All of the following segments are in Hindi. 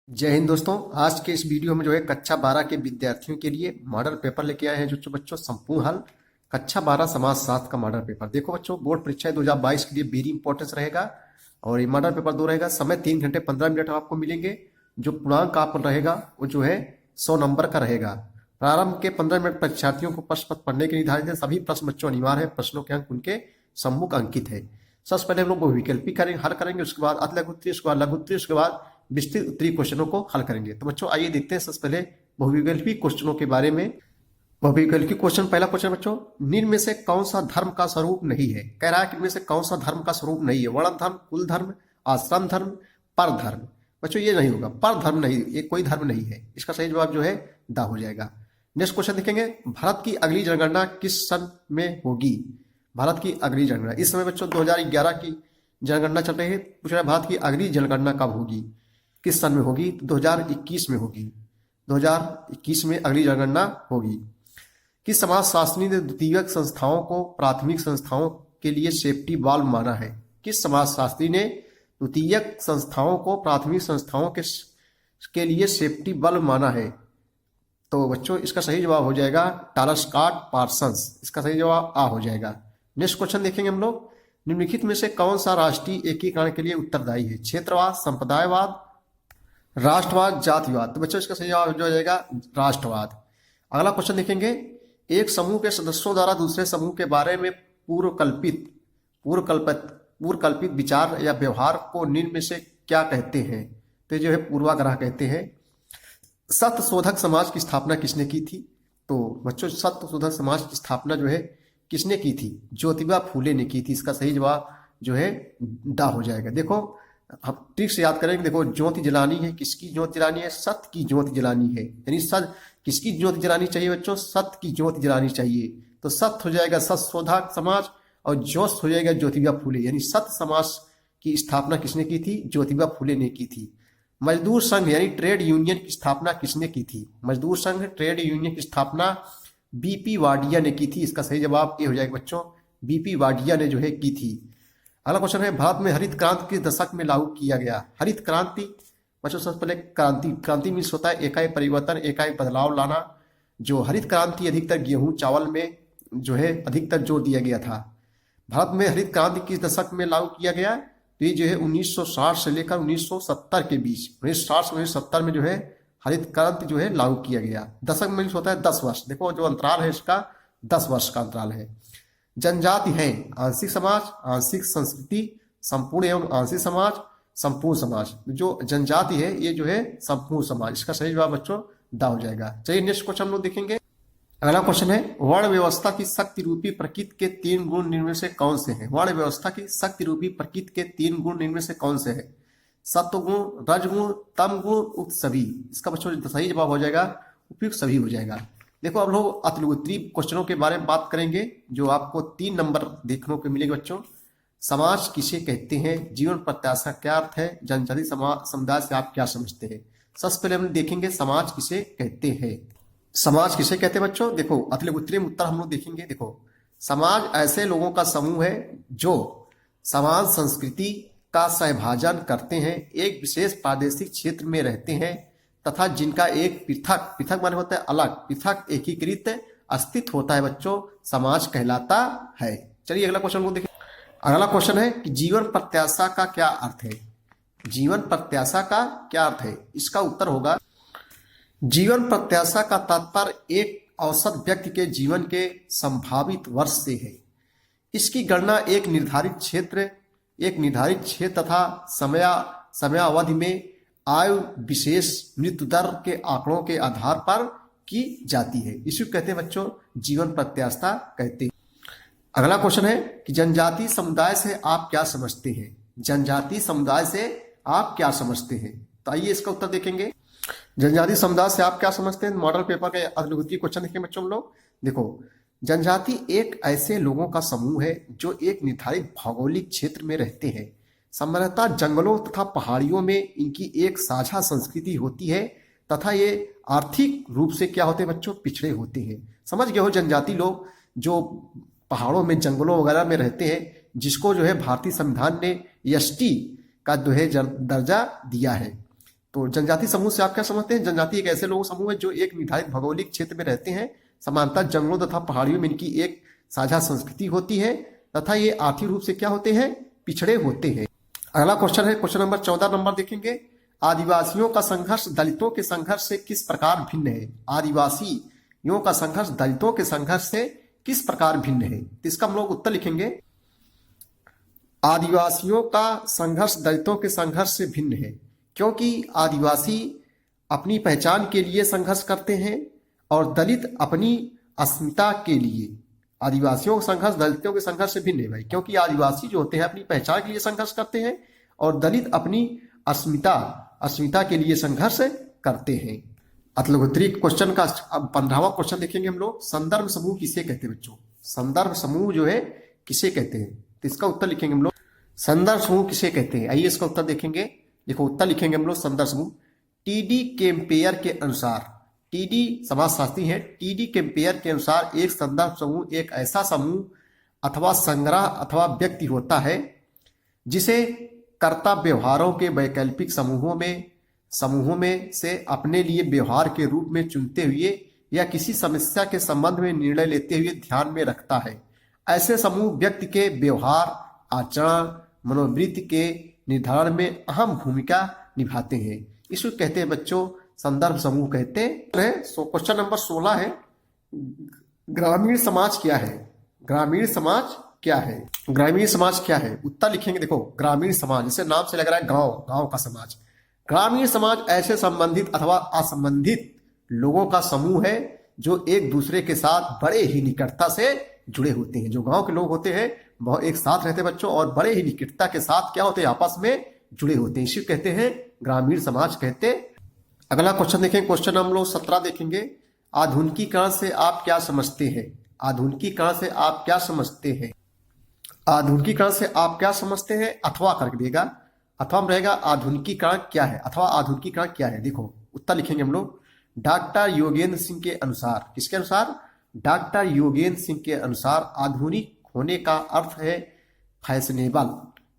जय हिंद दोस्तों। आज के इस वीडियो में जो है कक्षा 12 के विद्यार्थियों के लिए मॉडल पेपर लेके आए हैं जो बच्चों संपूर्ण हल कक्षा 12 समाजशास्त्र का मॉडल पेपर। देखो बच्चों, बोर्ड परीक्षा 2022 के लिए वेरी इंपॉर्टेंस रहेगा और ये मॉडल पेपर 2 रहेगा। समय 3 घंटे 15 मिनट आपको मिलेंगे। जो पूर्णांक आप रहेगा वो जो है 100 नंबर का रहेगा। प्रारंभ के 15 मिनट परीक्षार्थियों को प्रश्न पत्र पढ़ने के निर्धारित है। सभी प्रश्न बच्चों अनिवार्य है। प्रश्नों के अंक उनके सम्मुख अंकित है। सबसे पहले हम लोग बहुविकल्पी करेंगे, हल करेंगे, उसके बाद अति लघु उत्तरीय, उसके बाद लघु उत्तरीय, उसके बाद विस्तृत उत्तरीय क्वेश्चनों को हल करेंगे। तो बच्चों आइए देखते हैं सबसे पहले बहुविकल्पी क्वेश्चनों के बारे में। बहुविकल्पी क्वेश्चन, पहला क्वेश्चन बच्चों, निम्न में से कौन सा धर्म का स्वरूप नहीं है। कह रहा है कि इनमें से कौन सा धर्म का स्वरूप नहीं है। वर्ण धर्म, कुल धर्म, आश्रम धर्म, पर धर्म। बच्चों ये नहीं होगा, पर धर्म नहीं, ये कोई धर्म नहीं है। इसका सही जवाब जो है दा हो जाएगा। नेक्स्ट क्वेश्चन देखेंगे, भारत की अगली जनगणना किस सन में होगी। भारत की अगली जनगणना इस समय बच्चों 2011 की जनगणना चल रही है। पूछ रहा है भारत की अगली जनगणना कब होगी, किस सन में होगी। तो 2021 में होगी। 2021 में अगली जनगणना होगी। किस समाजशास्त्री ने द्वितीयक संस्थाओं को प्राथमिक संस्थाओं के लिए सेफ्टी वाल्व माना है। किस समाजशास्त्री ने द्वितीयक संस्थाओं को प्राथमिक संस्थाओं के लिए सेफ्टी वाल्व माना है। तो बच्चों इसका सही जवाब हो जाएगा टालस्टॉट पार्सन्स। इसका सही जवाब आ हो जाएगा। नेक्स्ट क्वेश्चन देखेंगे हम लोग, निम्नलिखित में से कौन सा राष्ट्रीय एकीकरण के लिए उत्तरदायी है। क्षेत्रवाद, संप्रदायवाद, राष्ट्रवाद, जातिवाद। तो बच्चों इसका सही जवाब हो जाएगा राष्ट्रवाद। अगला क्वेश्चन देखेंगे, एक समूह के सदस्यों द्वारा दूसरे समूह के बारे में पूर्व कल्पित विचार या व्यवहार को निम्न में से क्या कहते हैं। तो जो है पूर्वाग्रह कहते हैं। सत्य शोधक समाज की स्थापना किसने की थी। तो बच्चों सत्य शोधक समाज की स्थापना जो है किसने की थी, ज्योतिबा फूले ने की थी। इसका सही जवाब जो है डा हो जाएगा। देखो हम ट्रिक से याद करेंगे। देखो ज्योति जलानी है, किसकी ज्योति जलानी है, सत्य की ज्योति जलानी है। यानी सत्य किसकी ज्योति जलानी चाहिए बच्चों, सत्य की ज्योति जलानी चाहिए। तो सत्य हो जाएगा सत्य शोधक समाज और ज्योत हो जाएगा ज्योतिबा फूले। यानी सत्य समाज की स्थापना किसने की थी, ज्योतिबा फूले ने की थी। मजदूर संघ यानी ट्रेड यूनियन की स्थापना किसने की थी। मजदूर संघ ट्रेड यूनियन की स्थापना बीपी वाडिया ने की थी। इसका सही जवाब ये हो जाएगा बच्चों, बीपी वाडिया ने जो है की थी। अगला क्वेश्चन है, भारत में हरित क्रांति किस दशक में लागू किया गया। हरित क्रांति बच्चों सबसे पहले क्रांति मीन्स होता है एकाएक परिवर्तन, एकाएक बदलाव लाना। जो हरित क्रांति अधिकतर गेहूं चावल में जो है अधिकतर जोर दिया गया था। भारत में हरित क्रांति किस दशक में लागू किया गया। तो ये जो है 1960 से लेकर 1970 के बीच, 1960 से 1970 में जो है हरित क्रांति जो है लागू किया गया। दशक में होता है 10 वर्ष। देखो जो अंतराल है इसका 10 वर्ष का अंतराल है। जनजाति है आंशिक समाज, आंशिक संस्कृति, संपूर्ण एवं आंशिक समाज, संपूर्ण समाज। जो जनजाति है ये जो है संपूर्ण समाज। इसका सही जवाब बच्चों दा हो जाएगा। चलिए नेक्स्ट क्वेश्चन हम लोग देखेंगे। अगला क्वेश्चन है, वर्ण व्यवस्था की शक्ति रूपी प्रकृति के 3 गुण निम्न में से कौन से हैं। वर्ण व्यवस्था की शक्ति रूपी प्रकृति के 3 गुण निम्न में से कौन से हैं। सत्वगुण, रजगुण, तम गुण, उक्त सभी। इसका बच्चों सही जवाब हो जाएगा उपयुक्त सभी हो जाएगा। देखो अब लोग अतिलघुत्तरीय क्वेश्चनों के बारे में बात करेंगे जो आपको 3 नंबर देखने को मिलेंगे बच्चों। समाज किसे कहते हैं, जीवन प्रत्याशा क्या अर्थ है, जनजाति समुदाय से आप क्या समझते हैं। सबसे पहले हम देखेंगे समाज किसे कहते हैं। समाज किसे कहते हैं बच्चों, देखो अतिलघुत्तरीय में उत्तर हम लोग देखेंगे। देखो समाज ऐसे लोगों का समूह है जो समान संस्कृति का सहभाजन करते हैं, एक विशेष प्रादेशिक क्षेत्र में रहते हैं तथा जिनका एक पृथक माने होता है अलग, पृथक एकीकृत अस्तित्व होता है बच्चों, समाज कहलाता है। चलिए अगला क्वेश्चन को देखें। अगला क्वेश्चन है कि जीवन प्रत्याशा का क्या अर्थ है। जीवन प्रत्याशा का क्या अर्थ है। इसका उत्तर होगा, जीवन प्रत्याशा का तात्पर्य एक औसत व्यक्ति के जीवन के संभावित वर्ष से है। इसकी गणना एक निर्धारित क्षेत्र तथा समयावधि में आयु विशेष मृत्यु दर के आंकड़ों के आधार पर की जाती है। इसे कहते हैं बच्चों जीवन प्रत्याशा कहते हैं। अगला क्वेश्चन है कि जनजाति समुदाय से आप क्या समझते हैं। जनजाति समुदाय से आप क्या समझते हैं। तो आइए इसका उत्तर देखेंगे। जनजाति समुदाय से आप क्या समझते हैं, मॉडल पेपर के अतिलघुत्तरीय क्वेश्चन देखेंगे बच्चों हम लोग। देखो जनजाति एक ऐसे लोगों का समूह है जो एक निर्धारित भौगोलिक क्षेत्र में रहते हैं। सामान्यतः जंगलों तथा पहाड़ियों में इनकी एक साझा संस्कृति होती है तथा ये आर्थिक रूप से क्या होते हैं बच्चों, पिछड़े होते हैं। समझ गए हो, जनजाति लोग जो पहाड़ों में जंगलों वगैरह में रहते हैं, जिसको जो है भारतीय संविधान ने एसटी का जो है दर्जा दिया है। तो जनजाति समूह से आप क्या समझते हैं? जनजाति एक ऐसे लोग समूह है जो एक निर्धारित भौगोलिक क्षेत्र में रहते हैं। सामान्यतः जंगलों तथा पहाड़ियों में इनकी एक साझा संस्कृति होती है तथा ये आर्थिक रूप से क्या होते हैं? पिछड़े होते हैं। अगला क्वेश्चन है क्वेश्चन नंबर 14 नंबर देखेंगे। आदिवासियों का संघर्ष दलितों के संघर्ष से किस प्रकार भिन्न है? आदिवासियों का संघर्ष दलितों के संघर्ष से किस प्रकार भिन्न है? तो इसका हम लोग उत्तर लिखेंगे, आदिवासियों का संघर्ष दलितों के संघर्ष से भिन्न है, क्योंकि आदिवासी अपनी पहचान के लिए संघर्ष करते हैं और दलित अपनी अस्मिता के लिए। आदिवासियों का संघर्ष दलितों के संघर्ष से भिन्न है भाई, क्योंकि आदिवासी जो होते हैं अपनी पहचान के लिए संघर्ष करते हैं और दलित अपनी अस्मिता के लिए संघर्ष करते हैं। अतलगोत्री क्वेश्चन का अब 15वां क्वेश्चन देखेंगे हम लोग। संदर्भ समूह किसे कहते हैं बच्चों? संदर्भ समूह जो है किसे कहते हैं? तो इसका उत्तर लिखेंगे हम लोग, संदर्भ समूह किसे कहते हैं? आइए इसका उत्तर देखेंगे। देखो उत्तर लिखेंगे हम लोग, संदर्भ समूह टीडी केम्पेयर के अनुसार, टीडी समाजशास्त्री है, टीडी केम्पेयर के अनुसार एक संदर्भ समूह एक ऐसा समूह अथवा संग्रह अथवा व्यक्ति होता है जिसे कर्ता व्यवहारों के वैकल्पिक समूहों में से अपने लिए व्यवहार के रूप में चुनते हुए या किसी समस्या के संबंध में निर्णय लेते हुए ध्यान में रखता है। ऐसे समूह व्यक्ति के व्यवहार, आचरण, मनोवृत्ति के निर्धारण में अहम भूमिका निभाते हैं। इसको कहते हैं बच्चों संदर्भ समूह कहते हैं। क्वेश्चन नंबर 16 है, ग्रामीण समाज क्या है? ग्रामीण समाज क्या है? ग्रामीण समाज क्या है? उत्तर लिखेंगे, देखो ग्रामीण समाज जैसे नाम से लग रहा है गांव का समाज। ग्रामीण समाज ऐसे संबंधित अथवा असंबंधित लोगों का समूह है जो एक दूसरे के साथ बड़े ही निकटता से जुड़े होते हैं। जो गांव के लोग होते हैं वह एक साथ रहते हैं बच्चों और बड़े ही निकटता के साथ क्या होते हैं? आपस में जुड़े होते हैं। इसी कहते हैं ग्रामीण समाज कहते। अगला क्वेश्चन देखें, क्वेश्चन हम लोग 17 देखेंगे। आधुनिकीकरण से आप क्या समझते हैं? आधुनिकीकरण से आप क्या समझते हैं? आधुनिकीकरण से आप क्या समझते हैं? अथवा करके देगा, अथवा में रहेगा आधुनिकीकरण क्या है, अथवा आधुनिकीकरण क्या है। देखो उत्तर लिखेंगे हम लोग, डॉक्टर योगेंद्र सिंह के अनुसार, किसके अनुसार? डॉक्टर योगेंद्र सिंह के अनुसार आधुनिक होने का अर्थ है फैशनेबल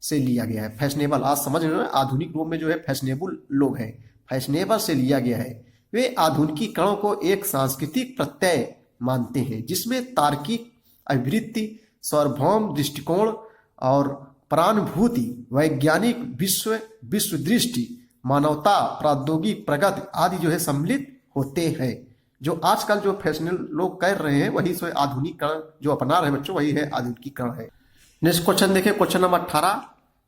से लिया गया है। फैशनेबल आज समझ रहे हो ना, आधुनिक रूप में जो है फैशनेबल लोग हैं, फैशनेबल से लिया गया है। वे आधुनिकीकरण को एक सांस्कृतिक प्रत्यय मानते हैं जिसमें तार्किक अभिवृत्ति, सार्वभौम दृष्टिकोण और प्रानुभूति, वैज्ञानिक विश्व दृष्टि, मानवता, प्रौद्योगिक प्रगति आदि जो है सम्मिलित होते हैं। जो आजकल जो फैशनेबल लोग कर रहे हैं वही सो आधुनिकीकरण जो अपना रहे हैं बच्चों, वही है आधुनिकीकरण है। नेक्स्ट क्वेश्चन देखें, क्वेश्चन नंबर 18।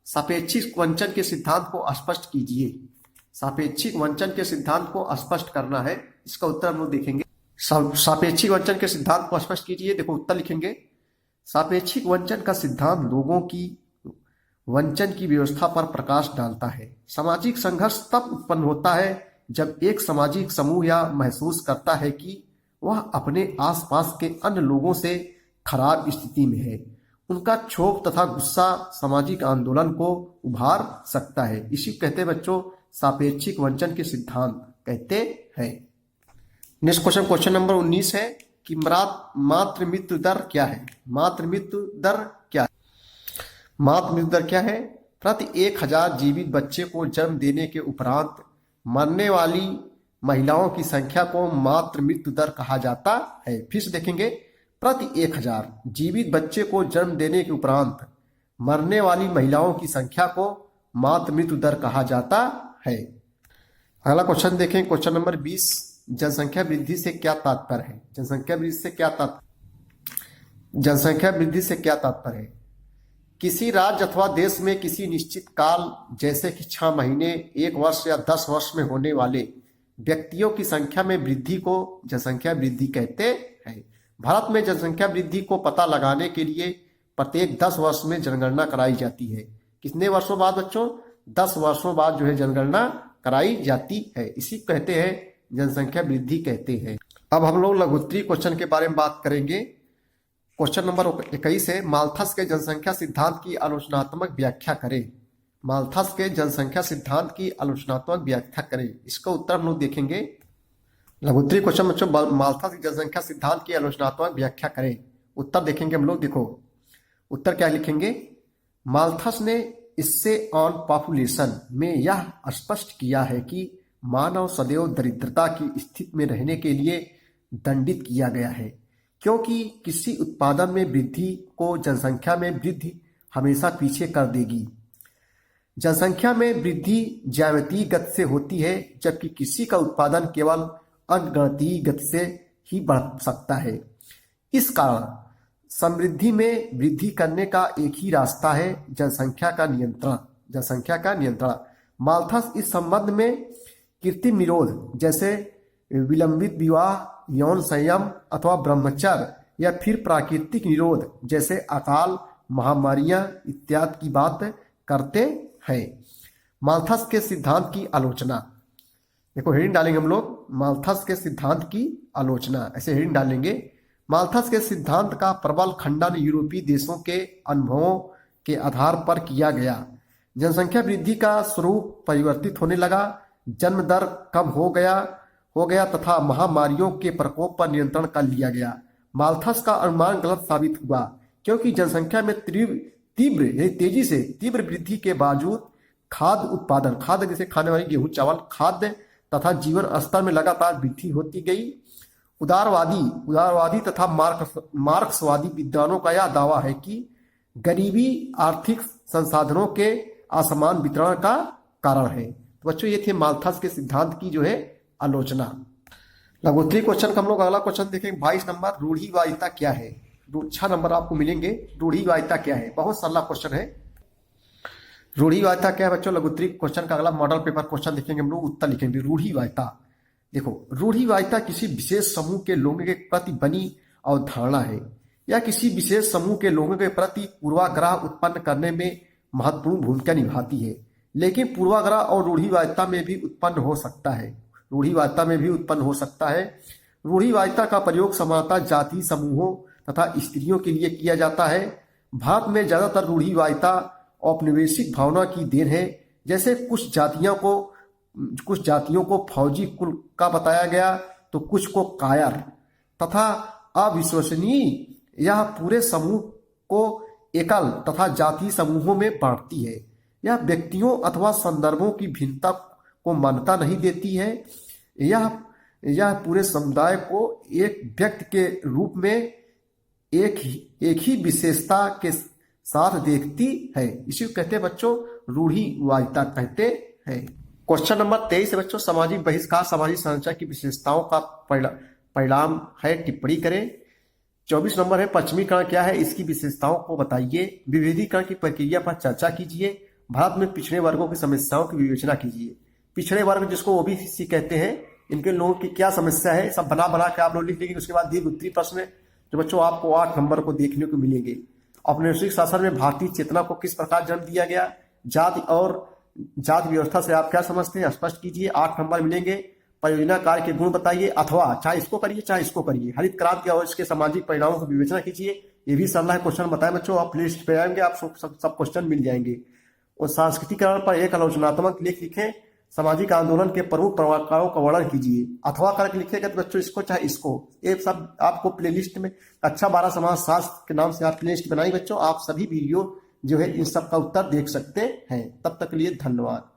सापेक्षिक वंचन के सिद्धांत को स्पष्ट कीजिए। सापेक्षिक वंचन के सिद्धांत को स्पष्ट करना है, इसका उत्तर हम लोग देखेंगे। सापेक्षिक वंचन के सिद्धांत को स्पष्ट कीजिए। देखो उत्तर लिखेंगे, सापेक्षिक वंचन का सिद्धांत लोगों की वंचन की व्यवस्था पर प्रकाश डालता है। सामाजिक संघर्ष तब उत्पन्न होता है जब एक सामाजिक समूह या महसूस करता है कि वह अपने आसपास के अन्य लोगों से खराब स्थिति में है। उनका क्षोभ तथा गुस्सा सामाजिक आंदोलन को उभार सकता है। इसी कहते हैं बच्चों सापेक्षिक वंचन के सिद्धांत कहते हैं। नेक्स्ट क्वेश्चन, क्वेश्चन नंबर 19 है कि मातृ मृत्यु दर क्या है? मातृ मृत्यु दर क्या है? मातृ मृत्यु दर क्या है? प्रति 1000 जीवित बच्चे को जन्म देने के उपरांत मरने वाली महिलाओं की संख्या को मातृ मृत्यु दर कहा जाता है। फिर से देखेंगे, प्रति 1000 जीवित बच्चे को जन्म देने के उपरांत मरने वाली महिलाओं की संख्या को मातृ मृत्यु दर कहा जाता है। अगला क्वेश्चन देखें, क्वेश्चन नंबर 20। जनसंख्या वृद्धि से क्या तात्पर्य है? जनसंख्या वृद्धि से क्या तात्पर्य? जनसंख्या वृद्धि से क्या तात्पर्य है? किसी राज्य अथवा देश में किसी निश्चित काल जैसे कि 6 महीने, 1 वर्ष या 10 वर्ष में होने वाले व्यक्तियों की संख्या में वृद्धि को जनसंख्या वृद्धि कहते हैं। भारत में जनसंख्या वृद्धि को पता लगाने के लिए प्रत्येक 10 वर्ष में जनगणना कराई जाती है। कितने वर्षों बाद बच्चों? 10 वर्षों बाद जो है जनगणना कराई जाती है। इसी कहते हैं जनसंख्या वृद्धि कहते हैं। अब हम लोग लघुत्तरी क्वेश्चन के बारे में बात करेंगे। क्वेश्चन नंबर 21 है, माल्थस के जनसंख्या सिद्धांत की आलोचनात्मक व्याख्या करें। माल्थस के जनसंख्या सिद्धांत की आलोचनात्मक व्याख्या करें। इसका उत्तर हम लोग देखेंगे। लघुत्तरी क्वेश्चन बच्चों, माल्थस की जनसंख्या सिद्धांत की आलोचनात्मक व्याख्या करें। उत्तर देखेंगे हम लोग। देखो उत्तर क्या लिखेंगे, माल्थस ने इससे ऑन पॉपुलेशन में यह स्पष्ट किया है कि मानव सदैव दरिद्रता की स्थिति में रहने के लिए दंडित किया गया है, क्योंकि किसी उत्पादन में वृद्धि को जनसंख्या में वृद्धि हमेशा पीछे कर देगी। जनसंख्या में वृद्धि ज्यामितीय गति से होती है, जबकि किसी का उत्पादन केवल अंकगणितीय गति से ही बढ़ सकता है। इस कारण समृद्धि में वृद्धि करने का एक ही रास्ता है, जनसंख्या का नियंत्रण। जनसंख्या का नियंत्रण। माल्थस इस संबंध में कृत्रिम निरोध जैसे विलंबित विवाह, यौन संयम अथवा ब्रह्मचर्य या फिर प्राकृतिक निरोध जैसे अकाल, महामारियां इत्यादि की बात करते हैं। माल्थस के सिद्धांत की आलोचना। देखो हेडिंग डालेंगे हम लोग, माल्थस के सिद्धांत की आलोचना, ऐसे हेडिंग डालेंगे। माल्थस के सिद्धांत का प्रबल खंडन यूरोपीय देशों के अनुभवों के आधार पर किया गया। जनसंख्या वृद्धि का स्वरूप परिवर्तित होने लगा, जन्म दर कम हो गया तथा महामारियों के प्रकोप पर नियंत्रण कर लिया गया। माल्थस का अनुमान गलत साबित हुआ, क्योंकि जनसंख्या में तेजी से तीव्र वृद्धि के बावजूद खाद्य उत्पादन, खाद्य जैसे खाने वाली गेहूं चावल, खाद्य तथा जीवन स्तर में लगातार वृद्धि होती गई। उदारवादी तथा मार्क्सवादी विद्वानों का यह दावा है कि गरीबी आर्थिक संसाधनों के असमान वितरण का कारण है। तो बच्चों ये थे माल्थस के सिद्धांत की जो है आलोचना। लघुत्तरी क्वेश्चन का हम लोग अगला क्वेश्चन देखेंगे 22 नंबर, रूढ़िवादिता क्या है। 6 नंबर आपको मिलेंगे। रूढ़िवादिता क्या है, बहुत सरल क्वेश्चन है। रूढ़िवादिता क्या है बच्चों, लघुत्तरी क्वेश्चन का अगला मॉडल पेपर क्वेश्चन देखेंगे हम लोग, उत्तर लिखेंगे। रूढ़िवादिता, देखो रूढ़िवादिता किसी विशेष समूह के लोगों के प्रति बनी अवधारणा है। यह किसी विशेष समूह के लोगों के प्रति पूर्वाग्रह उत्पन्न करने में महत्वपूर्ण भूमिका निभाती है, लेकिन पूर्वाग्रह और रूढ़िवादिता में भी उत्पन्न हो सकता है। रूढ़िवादिता में भी उत्पन्न हो सकता है। रूढ़िवादिता का प्रयोग सामान्यतः जाति समूहों तथा स्त्रियों के लिए किया जाता है। भारत में ज्यादातर रूढ़िवादिता औपनिवेशिक भावना की देन है। जैसे कुछ जातियों को फौजी कुल का बताया गया तो कुछ को कायर तथा अविश्वसनीय। यह पूरे समूह को एकल तथा जातीय समूहों में बांटती है। यह व्यक्तियों अथवा संदर्भों की भिन्नता को मान्यता नहीं देती है। यह पूरे समुदाय को एक व्यक्ति के रूप में एक ही विशेषता के साथ देखती है। इसी को कहते हैं बच्चों रूढ़िवादिता कहते हैं। क्वेश्चन नंबर 23 है बच्चों, सामाजिक बहिष्कार सामाजिक संरचना की विशेषताओं का परिणाम है, टिप्पणी करें। 24 नंबर है, पश्चिमीकरण क्या है, इसकी विशेषताओं को बताइए। विभेदीकरण की प्रक्रिया पर चर्चा कीजिए। भारत में पिछड़े वर्गों की समस्याओं की विवेचना कीजिए। पिछड़े वर्ग जिसको ओबीसी कहते हैं, इनके लोगों की क्या समस्या है, सब बना के आप लोग लिख लेंगे। उसके बाद दीर्घ उत्तरीय प्रश्न जो बच्चों आपको 8 नंबर को देखने को मिलेंगे। औपनिवेशिक शासन में भारतीय चेतना को किस प्रकार जन्म दिया गया, जाति व्यवस्था से आप क्या समझते हैं, स्पष्ट कीजिए। 8 नंबर मिलेंगे। परियोजना कार्य के गुण बताइए, अथवा चाहे इसको करिए चाहे इसको करिए। हरित क्रांति और इसके सामाजिक परिणामों की विवेचना कीजिए। ये भी सरल है क्वेश्चन बताए बच्चों, आप लिस्ट पे आएंगे आप सब क्वेश्चन मिल जाएंगे। और सांस्कृतिकरण पर एक आलोचनात्मक लेख लिखें। सामाजिक आंदोलन के प्रमुख प्रवक्ताओं का वर्णन कीजिए। अथवा करके लिखेगा तो बच्चों इसको चाहे इसको, ये सब आपको प्लेलिस्ट में अच्छा 12 समाज शास्त्र के नाम से आप प्लेलिस्ट बनाई बच्चों। आप सभी वीडियो जो है इन सब का उत्तर देख सकते हैं। तब तक के लिए धन्यवाद।